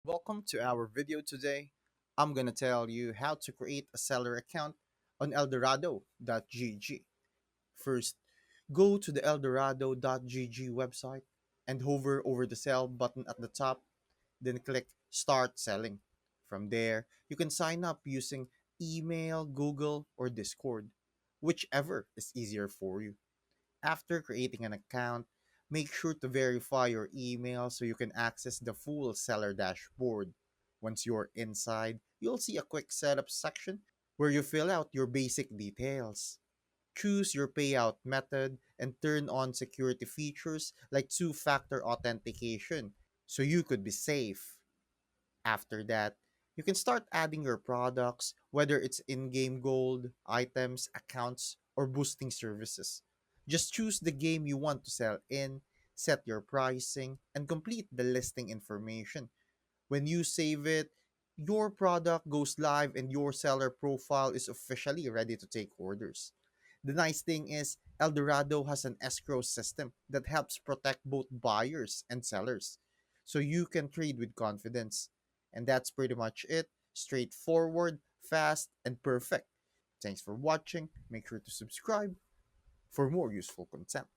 Welcome to our video today. I'm gonna tell you how to create a seller account on eldorado.gg. First, go to the eldorado.gg website and hover over the sell button at the top, then click Start Selling. From there, you can sign up using email, Google, or Discord, whichever is easier for you. After creating an account, make sure to verify your email so you can access the full seller dashboard. Once you're inside, you'll see a quick setup section where you fill out your basic details. Choose your payout method and turn on security features like two-factor authentication so you could be safe. After that, you can start adding your products, whether it's in game gold, items, accounts, or boosting services. Just choose the game you want to sell in, set your pricing, and complete the listing information. When you save it, your product goes live and your seller profile is officially ready to take orders. The nice thing is, Eldorado has an escrow system that helps protect both buyers and sellers, so you can trade with confidence. And that's pretty much it. Straightforward, fast, and perfect. Thanks for watching. Make sure to subscribe for more useful content.